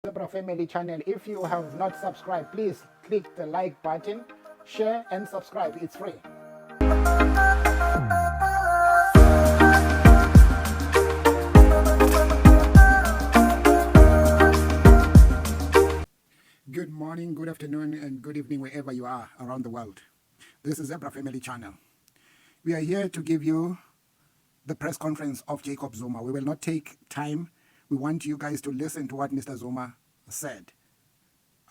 Zebra Family channel. If you have not subscribed, please click the like button, share and subscribe. It's free. Good morning, good afternoon, and good evening wherever you are around the world. This is Zebra Family channel. We are here to give you the press conference of Jacob Zuma. We will not take time. We want you guys to listen to what Mr. Zuma said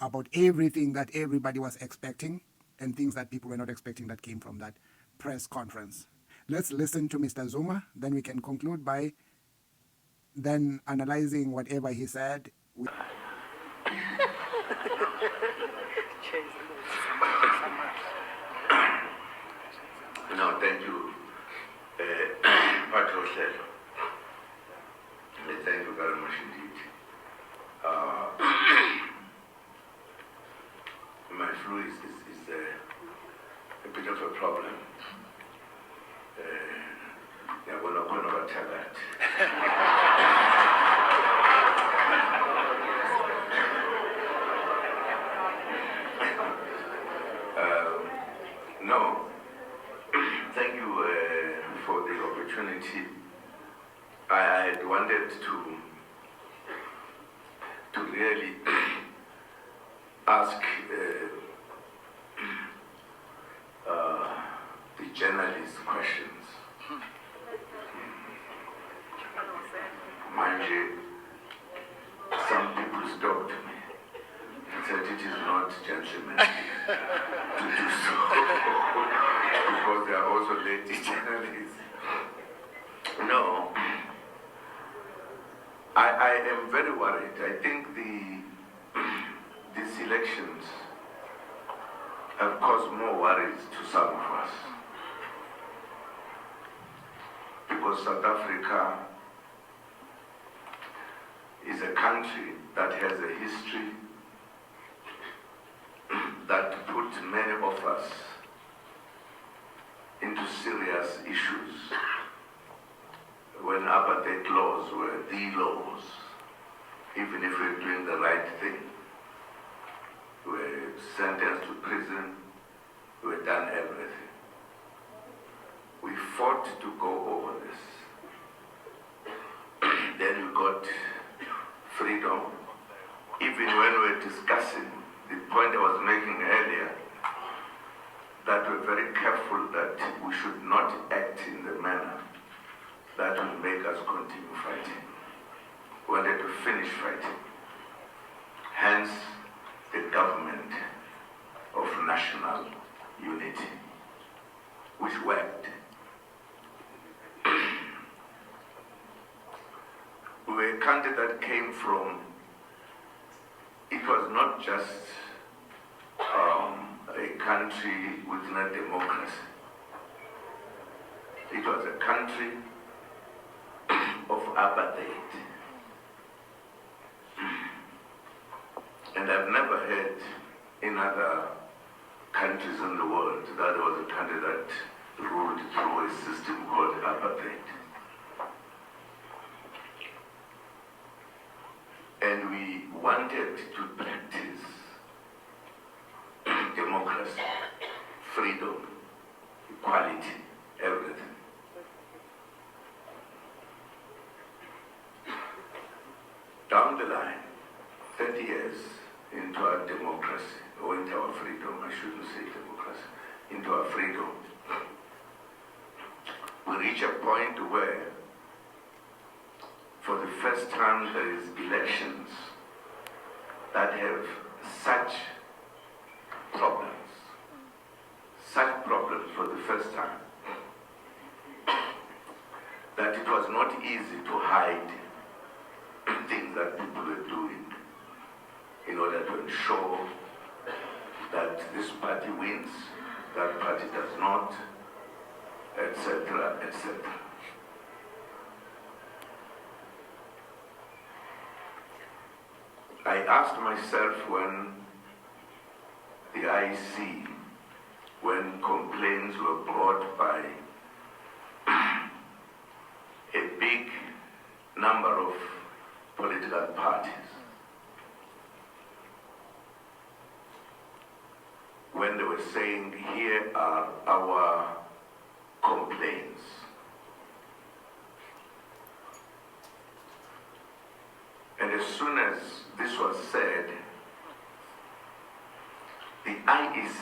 about everything that everybody was expecting and things that people were not expecting that came from that press conference. Let's listen to Mr. Zuma, then we can conclude by then analyzing whatever he said. No, thank you, Patrol. Thank you very much indeed. My flu is a bit of a problem. Yeah, we're not going to tell that. No, thank you for the opportunity. I had wanted to really ask the journalists questions. Mind you, some people stopped me and said it is not gentlemanly to do so because they are also lady journalists. No, I am very worried. I think these elections have caused more worries to some of us. Because South Africa is a country that has a history that put many of us into serious issues. When apartheid laws were the laws, even if we were doing the right thing, we were sentenced to prison, we were done everything. We fought to go over this. Then we got freedom. Even when we were discussing the point I was making earlier, that we're very careful that we should not act in the manner that will make us continue fighting. We wanted to finish fighting. Hence, the government of national unity, which worked. We were a country that came from, it was not just a country within a democracy. It was a country of apartheid. And I've never heard in other countries in the world that there was a country that ruled through a system called apartheid. And we wanted to practice democracy, freedom, equality, everything. Down the line, 30 years into our democracy, or into our freedom, I shouldn't say democracy, into our freedom, we reach a point where, for the first time, there is elections that have such problems for the first time, that it was not easy to hide things that people were doing in order to ensure that this party wins, that party does not, etc., etc. I asked myself when the IEC, when complaints were brought by a big number of political parties when they were saying, here are our complaints. And as soon as this was said, the IEC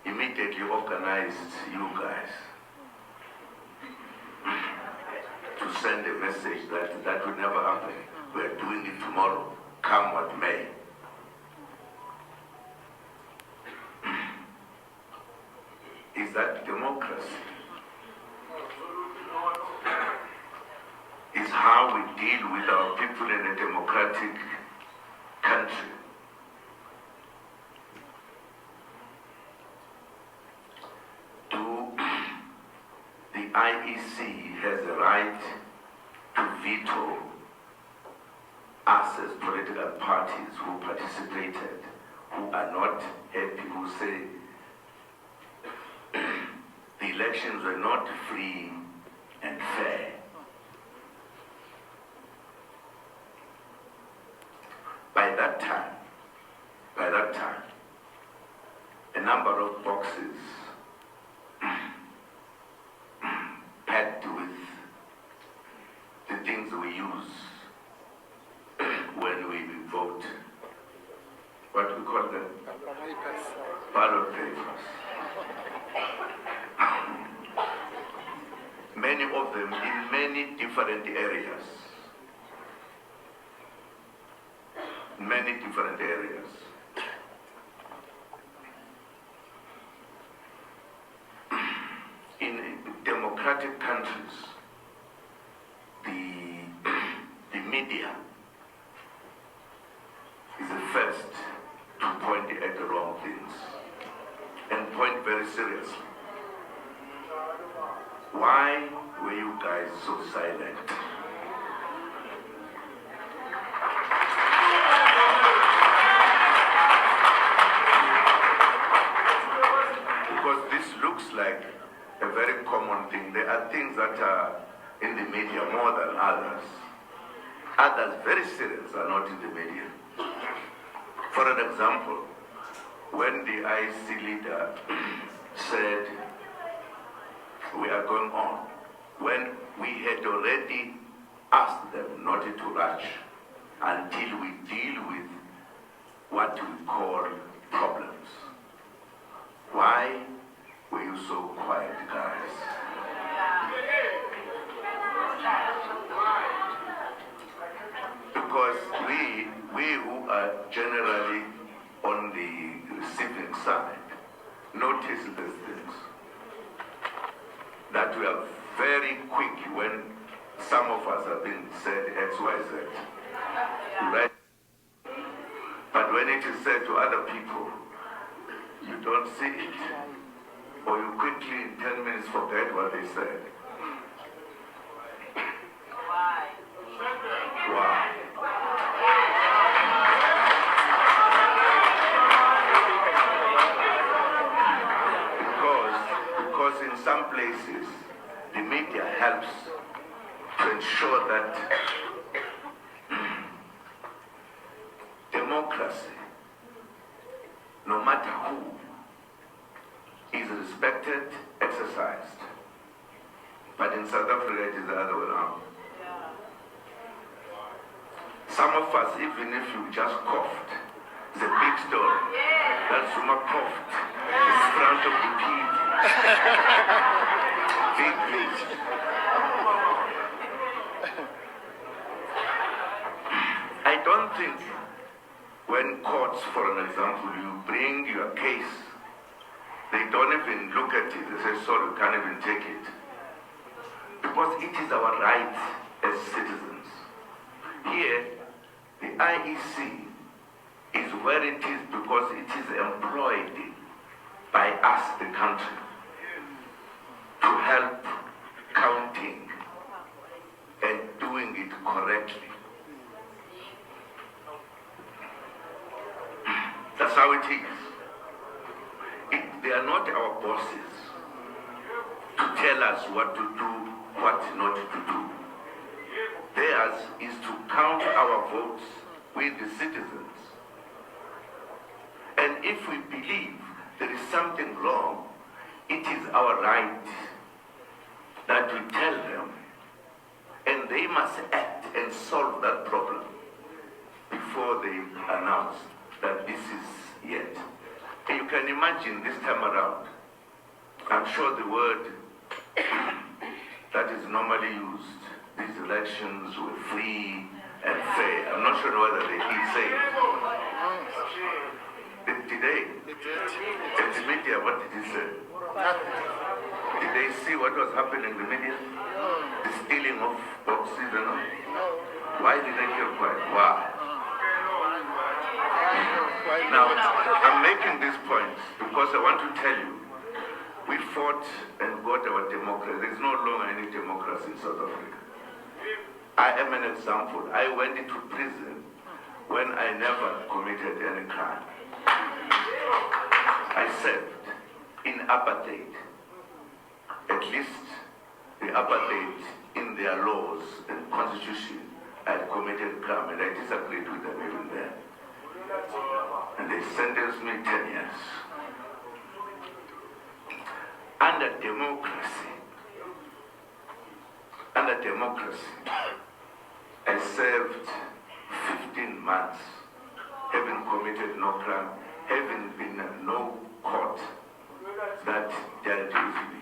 immediately organized you guys to send a message that that would never happen. We're doing it tomorrow, come what may. Is that democracy? Is how we deal with our people in a democratic country. The IEC has the right to veto us as political parties who participated, who are not happy, who say the elections were not free and fair. By that time, a number of boxes packed with the things we use when we vote. What do we call them? Ballot papers. Many of them in many different areas. Many different areas. In democratic countries, the media is the first to point at the wrong things and point very seriously. Why were you guys so silent? Because this looks like a very common thing. There are things that are in the media more than others. Others, very serious, are not in the media. For an example, when the IEC leader said, we are going on, when we had already asked them not to rush until we deal with what we call problems. Why were you so quiet, guys? Because we who are generally on the receiving side notice these things. That we are very quick when some of us have been said X, Y, Z. Right? But when it is said to other people, you don't see it. Or you quickly in 10 minutes forget what they said. Why? Why? Because in some places, the media helps to ensure that democracy, no matter who, is respected, exercised. But in South Africa, it is the other way around. Some of us, even if you just coughed, it's a big story. That Zuma coughed in front of the pig. Big news. I don't think when courts, for an example, you bring your case, they don't even look at it. They say, sorry, we can't even take it. Because it is our right as citizens. Here, the IEC is where it is because it is employed by us, the country, to help counting and doing it correctly. That's how it is. They are not our bosses to tell us what to do, what not to do. Theirs is to count our votes with the citizens. And if we believe there is something wrong, it is our right that we tell them, and they must act and solve that problem before they announce that this is yet. And you can imagine this time around, I'm sure the word that is normally used, these elections were free and fair. I'm not sure whether they did say it. Today, in the media, what did he say? Did they see what was happening in the media? The stealing of boxes and all? Why did they keep quiet? Why? Now, I'm making this point because I want to tell you, we fought and got our democracy. There's no longer any democracy in South Africa. I am an example. I went into prison when I never committed any crime. I served in apartheid. At least the apartheid in their laws and constitution had committed crime, and I disagreed with them even then. And they sentenced me 10 years. Under democracy, I served 15 months, having committed no crime, having been in no court that dealt with me.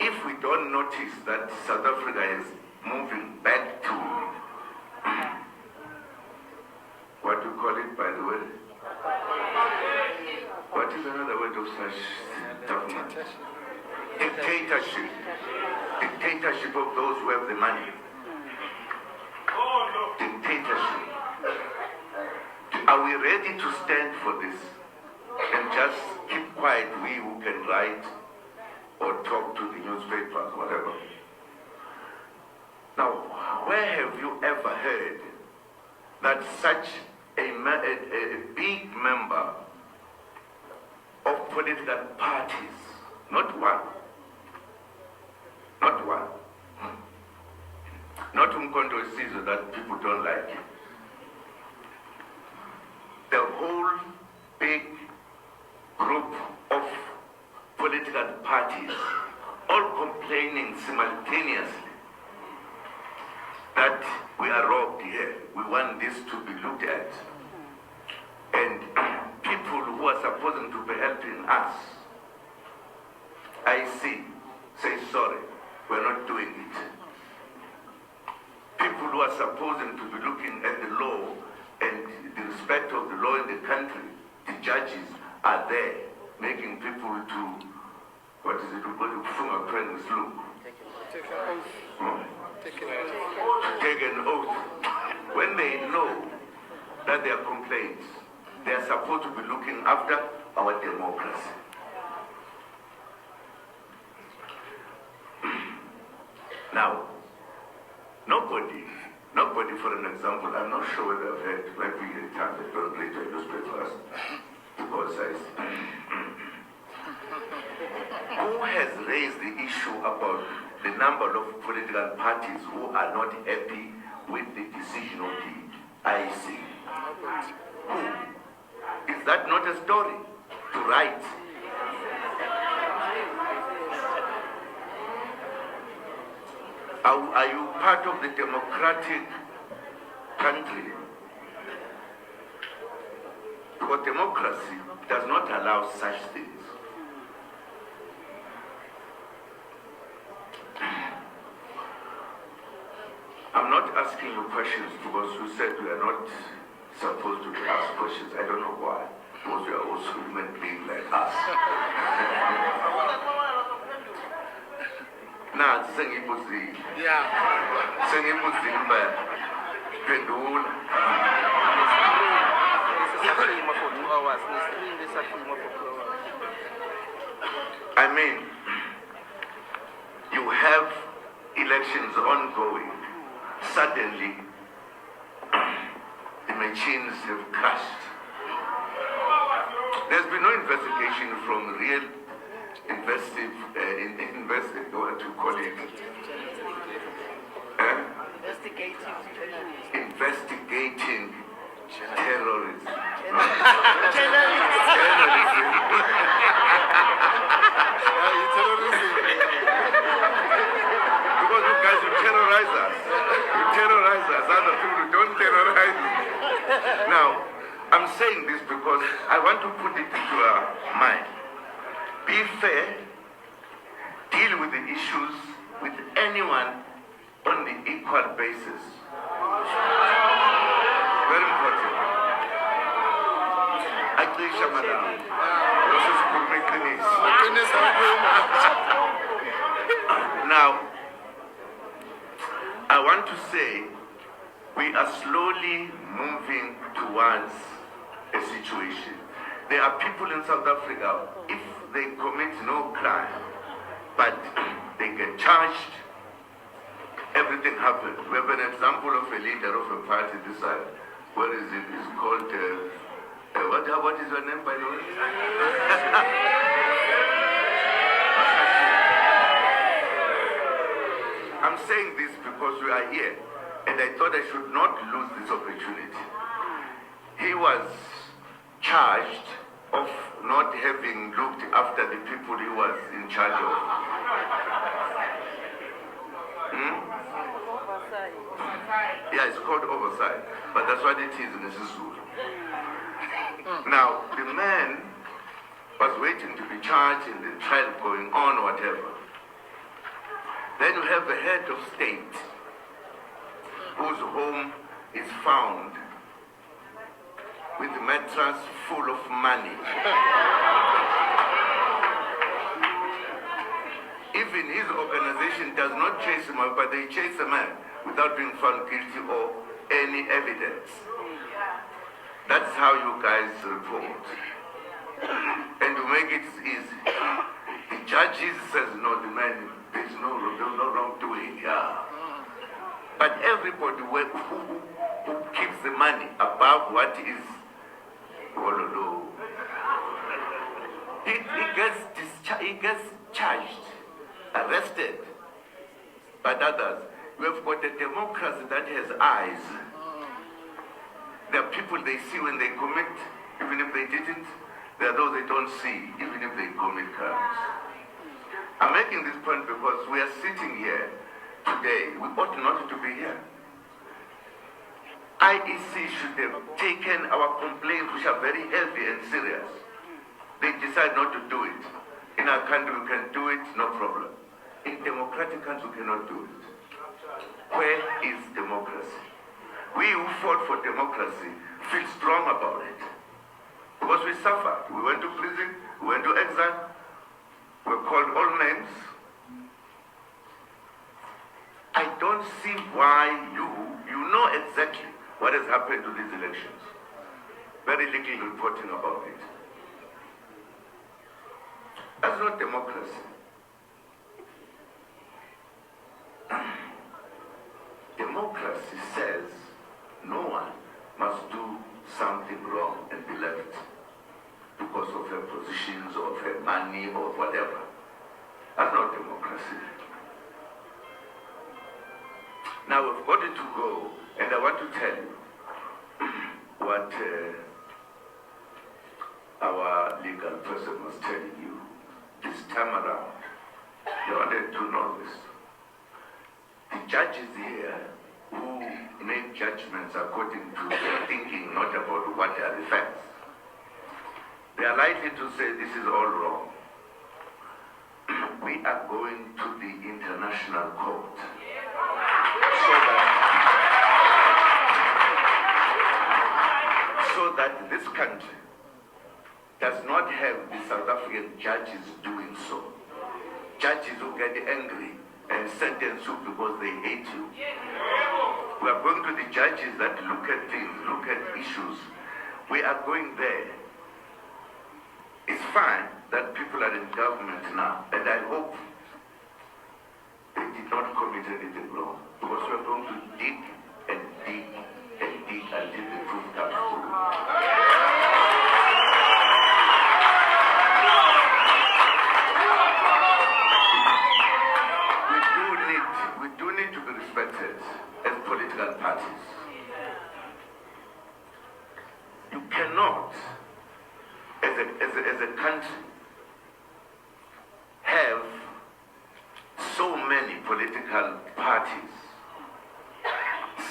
If we don't notice that South Africa is moving back to, what do you call it, by the way? What is another word of such government? Dictatorship. Dictatorship of those who have the money. Dictatorship. Are we ready to stand for this and just keep quiet, we who can write or talk to the newspapers, whatever? Now, where have you ever heard that such a big member of political parties, not one, not Umkhonto Sizwe that people don't like, the whole big group of political parties all complaining simultaneously that we are robbed here, we want this to be looked at, and people who are supposed to be helping us, I see, say sorry, we're not doing it. People who are supposed to be looking at the law and the respect of the law in the country, the judges are there making people to, what is it, take an oath. When they know that there are complaints, they are supposed to be looking after our democracy. Now, nobody, for an example, I'm not sure whether I've heard, maybe in times I don't read the newspapers, because who has raised the issue about the number of political parties who are not happy with the decision of the IEC? Who? Is that not a story to write? Are you part of the democratic country? Because democracy does not allow such things. I'm not asking you questions because you said we are not supposed to be asked questions. I don't know why. Because we are also human beings like us. Nah, sengibuzi. Yeah. Sengibuzi mba pendula. I mean, you have elections ongoing. Suddenly, the machines have crashed. There's been no investigation from real what you call it? Investigative terrorize us. You terrorize us. Other people don't terrorize us. Now, I'm saying this because I want to put it into our mind. Be fair. Deal with the issues with anyone on the equal basis. Very important. Acisha, madam. This is good mechanism. Now, I want to say we are slowly moving towards a situation. There are people in South Africa, if they commit no crime, but they get charged, everything happens. We have an example of a leader of a party this side. What is it? It's called, what is your name, by the way? I'm saying this because we are here, and I thought I should not lose this opportunity. He was charged of not having looked after the people he was in charge of. Yeah, it's called oversight, but that's what it is in Zulu. Now, the man was waiting to be charged in the trial going on, whatever. Then you have the head of state, whose home is found with a mattress full of money. Even his organization does not chase him out, but they chase a man without being found guilty or any evidence. That's how you guys report. And to make it easy, the judges says no, the man, there's no wrongdoing. Yeah. But everybody who keeps the money above what is he gets charged, arrested. But others, we have got a democracy that has eyes. There are people they see when they commit, even if they didn't. There are those they don't see, even if they commit crimes. I'm making this point because we are sitting here today. We ought not to be here. IEC should have taken our complaints, which are very heavy and serious. They decide not to do it. In our country, we can do it, no problem. In democratic countries, we cannot do it. Where is democracy? We who fought for democracy feel strong about it. Because we suffered. We went to prison, we went to exile, we were called all names. I don't see why you know exactly what has happened to these elections. Very little reporting about it. That's not democracy. Democracy says no one must do something wrong and be left because of her positions or her money or whatever. That's not democracy. Now we've got it to go, and I want to tell you what our legal person was telling you this time around. You wanted to know this. The judges here who make judgments according to their thinking, not about what are the facts, they are likely to say this is all wrong. We are going to the international court so that this country does not have the South African judges doing so. Judges who get angry and sentence you because they hate you. We are going to the judges that look at things, look at issues. We are going there. It's fine that people are in government now, and I hope they did not commit anything wrong, because we are going to dig and dig and dig until the truth comes through. We do need to be respected as political parties. You cannot, as a country, have so many political parties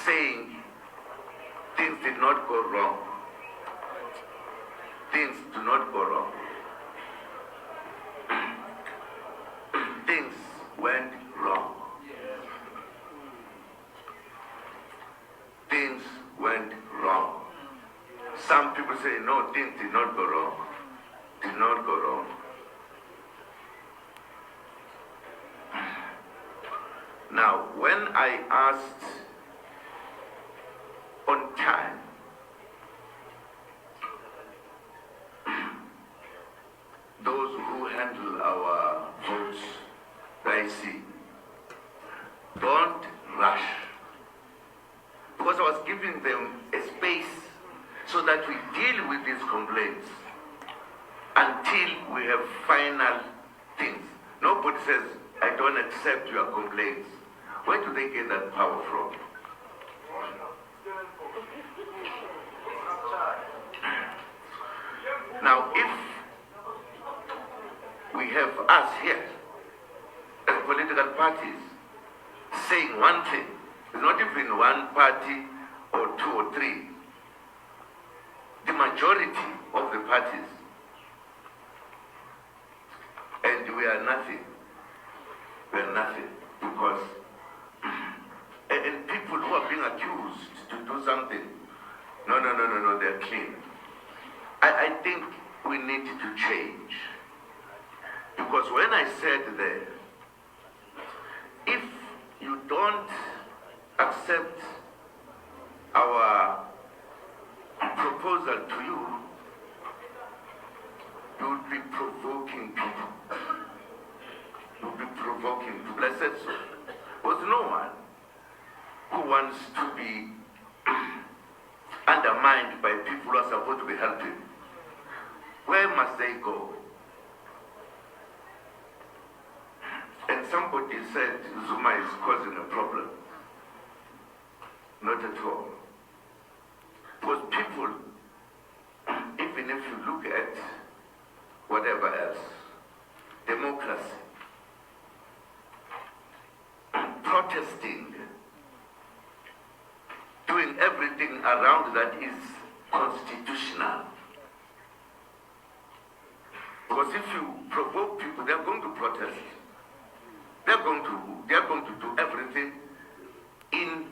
saying things did not go wrong. Things do not go wrong. Things went wrong. Things went wrong. Some people say, no, things did not go wrong. Did not go wrong. Now, when I asked on time, those who handle our votes, I see, don't rush. Because I was giving them a space so that we deal with these complaints until we have final things. Nobody says, I don't accept your complaints. Where do they get that power from? Now, if we have us here as political parties saying one thing, it's not even one party or two or three, the majority of the parties, and we are nothing. We are nothing because and people who are being accused to do something, no, they're clean. I think we need to change. Because when I said there, if you don't accept our proposal to you, you will be provoking people. You will be provoking people. I said so. Because no one who wants to be undermined by people who are supposed to be helping, where must they go? And somebody said Zuma is causing a problem. Not at all. Because people, even if you look at whatever else, democracy, protesting, doing everything around that is constitutional. Because if you provoke people, they're going to protest. They're going to do everything in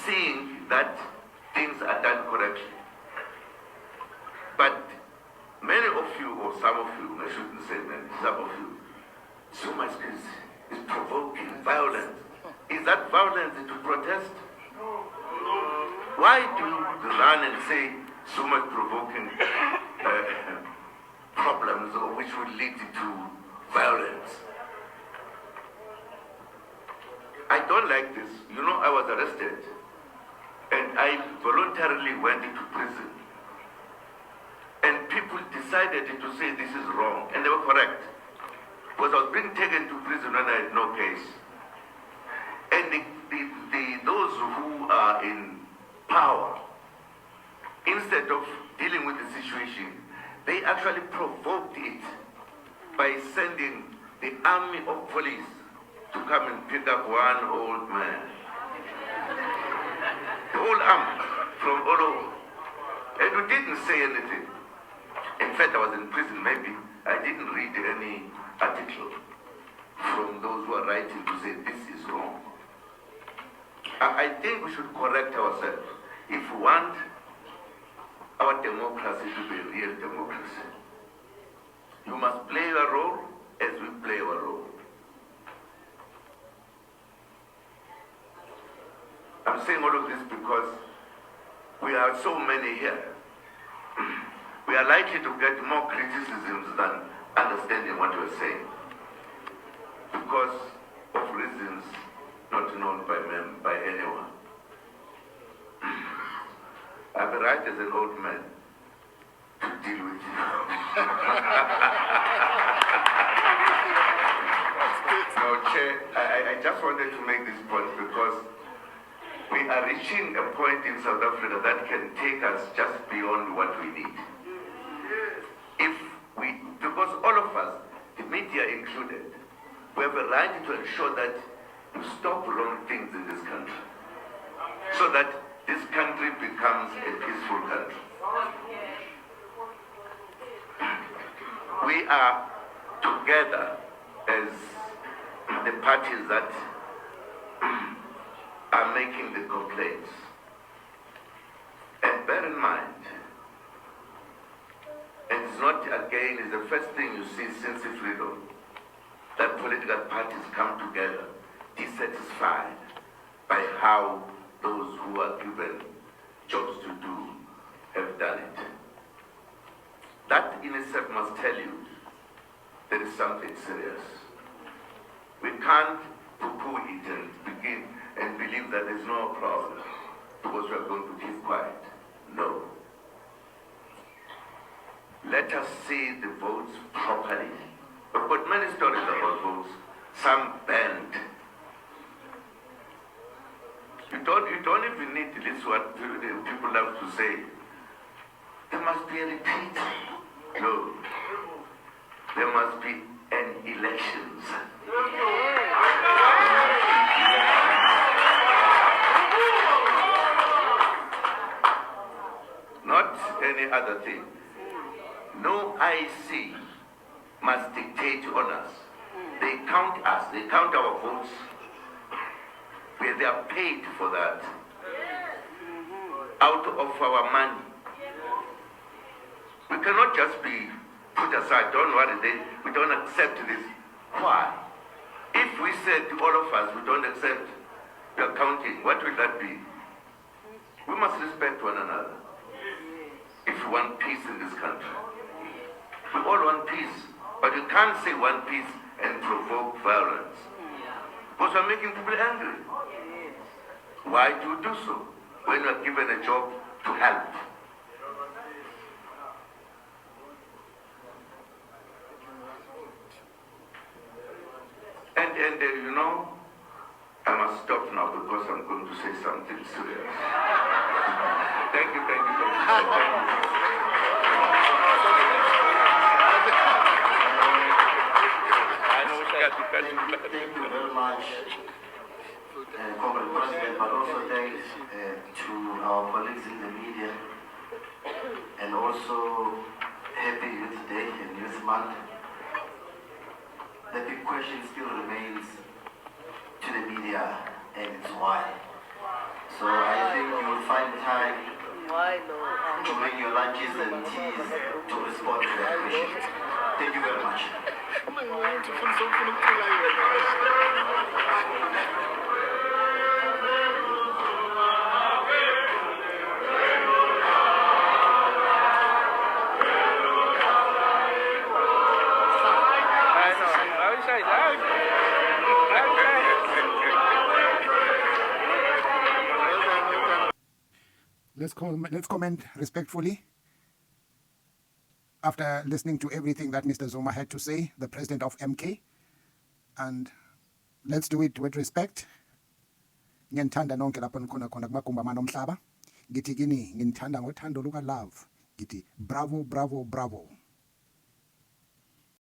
seeing that things are done correctly. But many of you, or some of you, I shouldn't say many, some of you, so much is provoking violence. Is that violence to protest? Why do you run and say so much provoking problems or which would lead to violence? I don't like this. You know, I was arrested and I voluntarily went into prison. And people decided to say this is wrong, and they were correct. Because I was being taken to prison when I had no case. And those who are in power, instead of dealing with the situation, they actually provoked it by sending the army of police to come and pick up one old man. The whole army from all over. And we didn't say anything. In fact, I was in prison, maybe I didn't read any article from those who are writing to say this is wrong. I think we should correct ourselves if we want our democracy to be a real democracy. You must play your role as we play our role. I'm saying all of this because we are so many here. We are likely to get more criticisms than understanding what we're saying because of reasons not known by anyone. I have a right as an old man to deal with you. No, Chair, I just wanted to make this point because we are reaching a point in South Africa that can take us just beyond what we need. Because all of us, the media included, we have a right to ensure that you stop wrong things in this country. so that this country becomes a peaceful country. We are together as the parties that are making the complaints. And bear in mind, and it's not again, it's the first thing you see since the freedom, that political parties come together dissatisfied by how those who are given jobs to do have done it. That in itself must tell you there is something serious. We can't poo-poo it and begin and believe that there's no problem because we are going to keep quiet. No. Let us see the votes properly. We've got many stories about votes, some banned. You don't even need this what people love to say. There must be a repeat. No. There must be an elections. Not any other thing. No IC must dictate on us. They count us, they count our votes. Where they are paid for that. Out of our money. We cannot just be put aside, don't worry, we don't accept this. Why? If we said to all of us, we don't accept the accounting, what will that be? We must respect one another. If we want peace in this country. We all want peace, but you can't say one peace and provoke violence. Because we're making people angry. Why do you do so when you are given a job to help? And you know, I must stop now because I'm going to say something serious. Thank you very much. Thank you very much, Comrade President, but also thanks to our colleagues in the media, and also Happy Youth Day and Youth Month. The big question still remains to the media, and it's why. So I think you will find time during your lunches and teas to respond to that question. Thank you very much. Let's comment respectfully. After listening to everything that Mr. Zuma had to say, the president of MK, and let's do it with respect. Ngiyanithanda nonke lapho nikhona khona kumagumbamano omhlaba. Ngithi kini nginithanda ngothando luka love. Ngithi bravo, bravo, bravo.